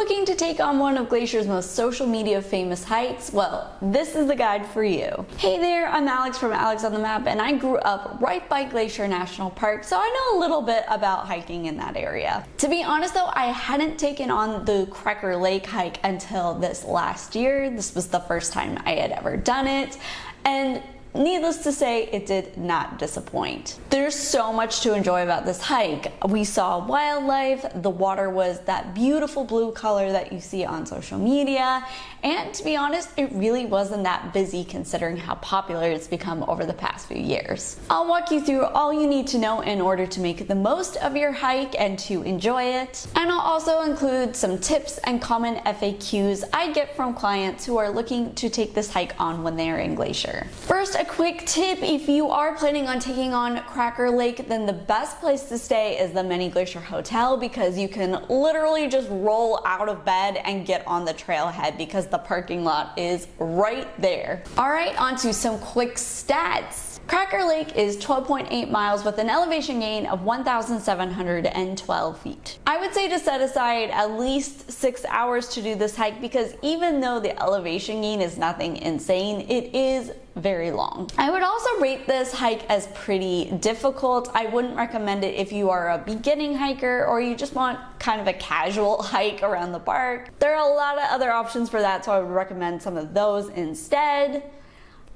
looking to take on one of Glacier's most social media famous hikes? Well, this is the guide for you. Hey there, I'm Alex from Alex on the Map, and I grew up right by Glacier National Park, so I know a little bit about hiking in that area. To be honest though, I hadn't taken on the Cracker Lake hike until this last year. This was the first time I had ever done it, and needless to say, it did not disappoint. There's so much to enjoy about this hike. We saw wildlife, the water was that beautiful blue color that you see on social media, and to be honest, it really wasn't that busy considering how popular it's become over the past few years. I'll walk you through all you need to know in order to make the most of your hike and to enjoy it. And I'll also include some tips and common FAQs I get from clients who are looking to take this hike on when they are in Glacier. First, a quick tip: if you are planning on taking on Cracker Lake, then the best place to stay is the Mini Glacier Hotel, because you can literally just roll out of bed and get on the trailhead because the parking lot is right there. Alright, on to some quick stats. Cracker Lake is 12.8 miles with an elevation gain of 1,712 feet. I would say to set aside at least 6 hours to do this hike, because even though the elevation gain is nothing insane, it is very long. I would also rate this hike as pretty difficult. I wouldn't recommend it if you are a beginning hiker or you just want kind of a casual hike around the park. There are a lot of other options for that, so I would recommend some of those instead.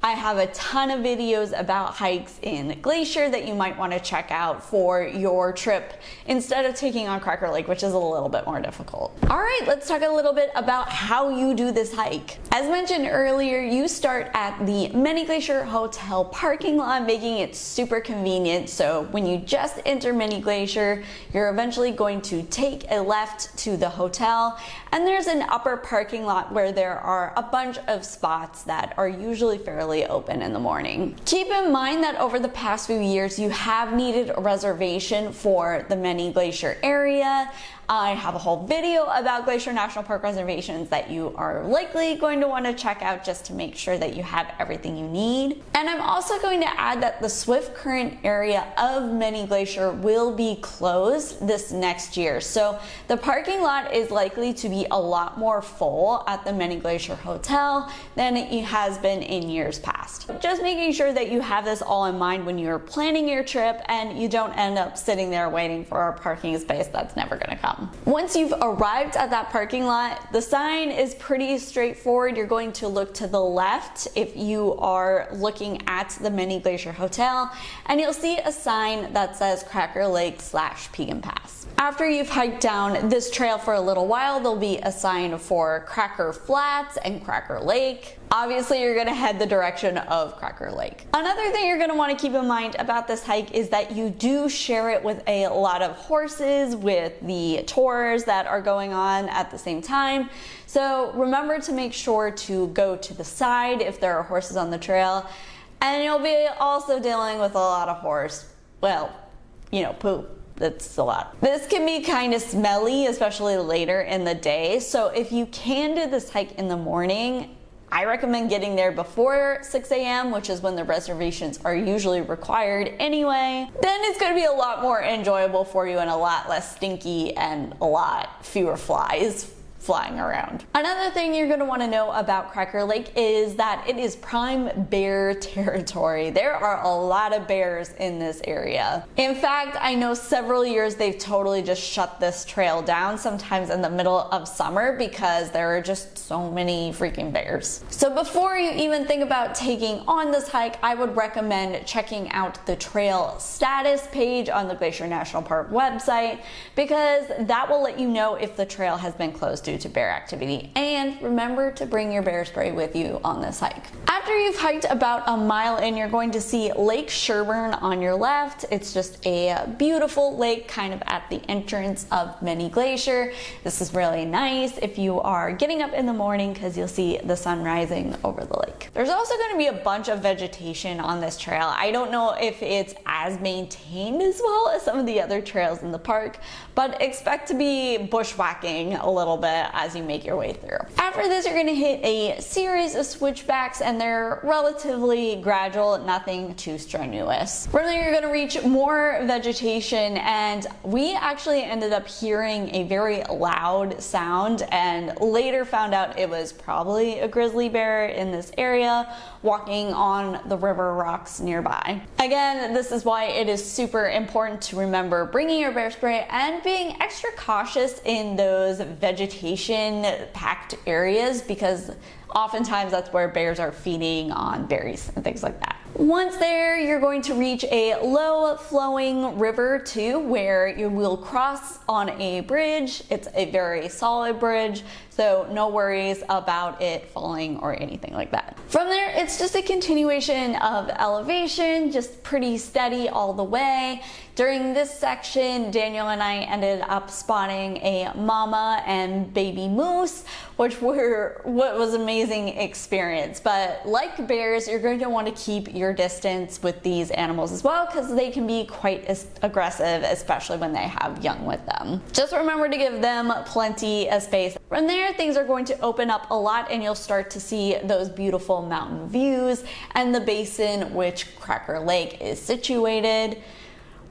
I have a ton of videos about hikes in Glacier that you might want to check out for your trip instead of taking on Cracker Lake, which is a little bit more difficult. Alright, let's talk a little bit about how you do this hike. As mentioned earlier, you start at the Mini Glacier Hotel parking lot, making it super convenient. So when you just enter Mini Glacier, you're eventually going to take a left to the hotel, and there's an upper parking lot where there are a bunch of spots that are usually fairly open in the morning. Keep in mind that over the past few years you have needed a reservation for the Mini Glacier area. I have a whole video about Glacier National Park reservations that you are likely going to want to check out just to make sure that you have everything you need. And I'm also going to add that the Swift Current area of Mini Glacier will be closed this next year. So the parking lot is likely to be a lot more full at the Mini Glacier Hotel than it has been in years past. Just making sure that you have this all in mind when you're planning your trip and you don't end up sitting there waiting for a parking space that's never going to come. Once you've arrived at that parking lot, the sign is pretty straightforward. You're going to look to the left if you are looking at the Mini Glacier Hotel, and you'll see a sign that says Cracker Lake / Pecan Pass. After you've hiked down this trail for a little while, there'll be a sign for Cracker Flats and Cracker Lake. Obviously, you're going to head the direction of Cracker Lake. Another thing you're going to want to keep in mind about this hike is that you do share it with a lot of horses with the tours that are going on at the same time. So remember to make sure to go to the side if there are horses on the trail, and you'll be also dealing with a lot of horse, well, you know, poop. That's a lot. This can be kind of smelly, especially later in the day. So if you can do this hike in the morning, I recommend getting there before 6 a.m., which is when the reservations are usually required anyway. Then it's going to be a lot more enjoyable for you and a lot less stinky and a lot fewer flies flying around. Another thing you're going to want to know about Cracker Lake is that it is prime bear territory. There are a lot of bears in this area. In fact, I know several years they've totally just shut this trail down, sometimes in the middle of summer, because there are just so many freaking bears. So before you even think about taking on this hike, I would recommend checking out the trail status page on the Glacier National Park website, because that will let you know if the trail has been closed due to bear activity. And remember to bring your bear spray with you on this hike. After you've hiked about a mile in, you're going to see Lake Sherburne on your left. It's just a beautiful lake kind of at the entrance of Mini Glacier. This is really nice if you are getting up in the morning, because you'll see the sun rising over the lake. There's also going to be a bunch of vegetation on this trail. I don't know if it's as maintained as well as some of the other trails in the park, but expect to be bushwhacking a little bit bit as you make your way through. After this, you're going to hit a series of switchbacks, and they're relatively gradual, nothing too strenuous. From there, you're going to reach more vegetation, and we actually ended up hearing a very loud sound and later found out it was probably a grizzly bear in this area walking on the river rocks nearby. Again, this is why it is super important to remember bringing your bear spray and being extra cautious in those vegetation packed areas, because oftentimes that's where bears are feeding on berries and things like that. Once there, you're going to reach a low flowing river too, where you will cross on a bridge. It's a very solid bridge, so no worries about it falling or anything like that. From there, it's just a continuation of elevation, just pretty steady all the way. During this section, Daniel and I ended up spotting a mama and baby moose, which was an amazing experience. But like bears, you're going to want to keep your distance with these animals as well, because they can be quite aggressive, especially when they have young with them. Just remember to give them plenty of space. From there, things are going to open up a lot, and you'll start to see those beautiful mountain views and the basin which Cracker Lake is situated.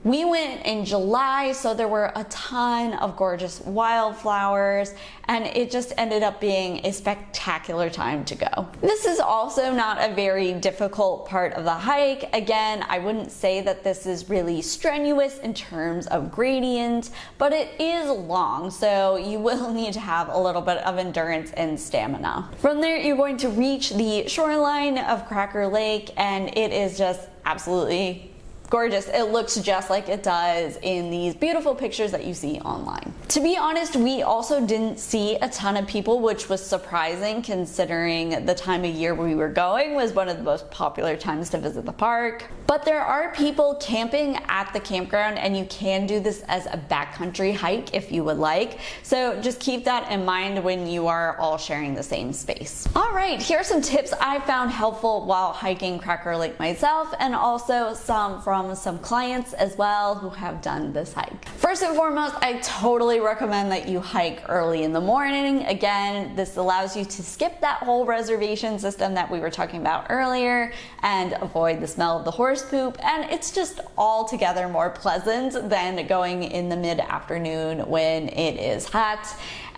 We went in July, so there were a ton of gorgeous wildflowers, and it just ended up being a spectacular time to go. This is also not a very difficult part of the hike. Again, I wouldn't say that this is really strenuous in terms of gradient, but it is long, so you will need to have a little bit of endurance and stamina. From there, you're going to reach the shoreline of Cracker Lake, and it is just absolutely gorgeous. It looks just like it does in these beautiful pictures that you see online. To be honest, we also didn't see a ton of people, which was surprising considering the time of year we were going was one of the most popular times to visit the park. But there are people camping at the campground, and you can do this as a backcountry hike if you would like. So just keep that in mind when you are all sharing the same space. All right, here are some tips I found helpful while hiking Cracker Lake myself, and also some from some clients as well who have done this hike. First and foremost, I totally recommend that you hike early in the morning. Again, this allows you to skip that whole reservation system that we were talking about earlier and avoid the smell of the horse poop, and it's just altogether more pleasant than going in the mid-afternoon when it is hot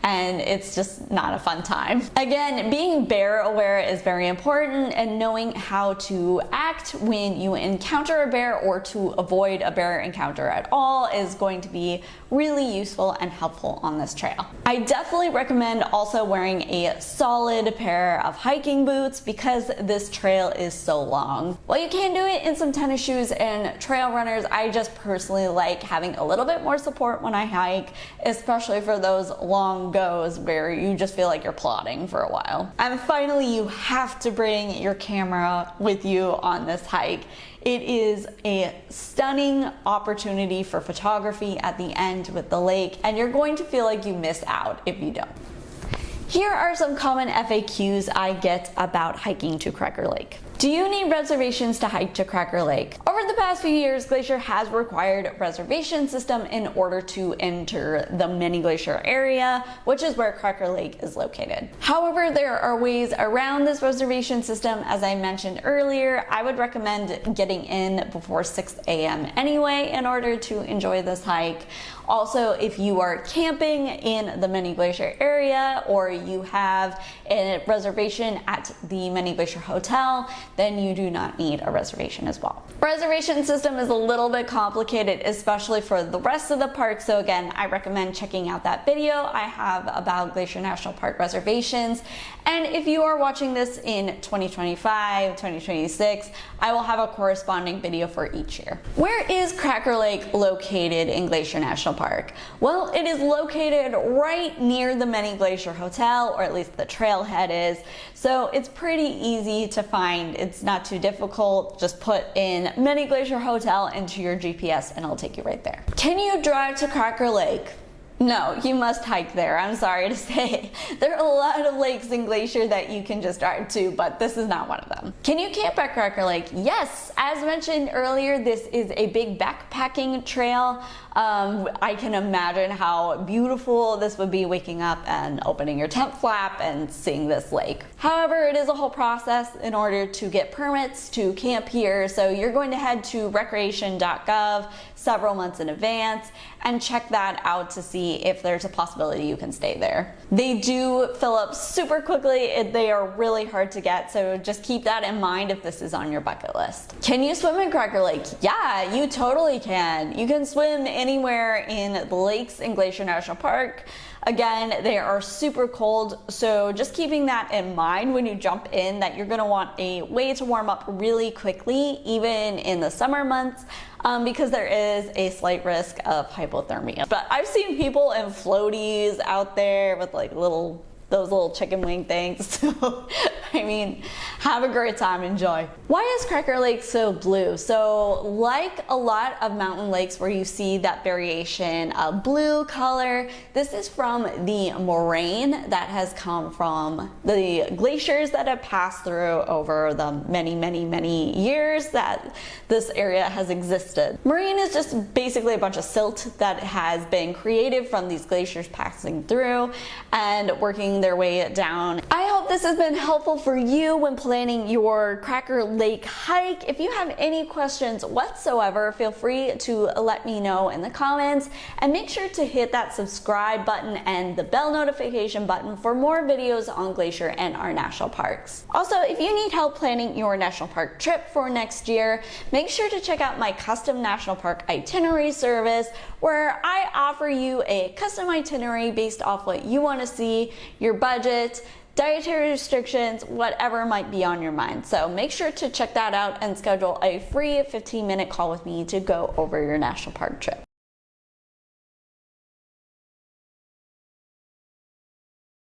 and it's just not a fun time. Again, being bear aware is very important, and knowing how to act when you encounter a bear or to avoid a bear encounter at all is going to be really useful and helpful on this trail. I definitely recommend also wearing a solid pair of hiking boots because this trail is so long. While you can do it in some tennis shoes and trail runners, I just personally like having a little bit more support when I hike, especially for those long goes where you just feel like you're plodding for a while. And finally, you have to bring your camera with you on this hike. It is a stunning opportunity for photography at the end with the lake, and you're going to feel like you miss out if you don't. Here are some common FAQs I get about hiking to Cracker Lake. Do you need reservations to hike to Cracker Lake? Over the past few years, Glacier has required a reservation system in order to enter the mini glacier area, which is where Cracker Lake is located. However, there are ways around this reservation system. As I mentioned earlier, I would recommend getting in before 6 a.m. anyway in order to enjoy this hike. Also, if you are camping in the mini glacier area or you have a reservation at the mini glacier hotel, then you do not need a reservation as well. Reservation system is a little bit complicated, especially for the rest of the park. So again, I recommend checking out that video I have about Glacier National Park reservations. And if you are watching this in 2025, 2026, I will have a corresponding video for each year. Where is Cracker Lake located in Glacier National Park? Well, it is located right near the Mini Glacier Hotel, or at least the trailhead is. So it's pretty easy to find. It's not too difficult. Just put in Mini Glacier Hotel into your GPS and it'll take you right there. Can you drive to Cracker Lake? No, you must hike there. I'm sorry to say. There are a lot of lakes in Glacier that you can just drive to, but this is not one of them. Can you camp at Cracker Lake? Yes, as mentioned earlier, this is a big backpacking trail. I can imagine how beautiful this would be, waking up and opening your tent flap and seeing this lake. However, it is a whole process in order to get permits to camp here, so you're going to head to recreation.gov several months in advance and check that out to see if there's a possibility you can stay there. They do fill up super quickly. They are really hard to get, so just keep that in mind if this is on your bucket list. Can you swim in Cracker Lake? Yeah, you totally can. You can swim anywhere in the lakes in Glacier National Park. Again, they are super cold, so just keeping that in mind when you jump in, that you're gonna want a way to warm up really quickly, even in the summer months, because there is a slight risk of hypothermia. But I've seen people in floaties out there with like those little chicken wing things. So, I mean, have a great time, enjoy. Why is Cracker Lake so blue? So, like a lot of mountain lakes where you see that variation of blue color, this is from the moraine that has come from the glaciers that have passed through over the many years that this area has existed. Moraine is just basically a bunch of silt that has been created from these glaciers passing through and working their way down. I hope this has been helpful for you when planning your Cracker Lake hike. If you have any questions whatsoever, feel free to let me know in the comments, and make sure to hit that subscribe button and the bell notification button for more videos on Glacier and our national parks. Also, if you need help planning your national park trip for next year, make sure to check out my custom national park itinerary service, where I offer you a custom itinerary based off what you want to see, your budget, dietary restrictions, whatever might be on your mind. So make sure to check that out and schedule a free 15-minute call with me to go over your national park trip.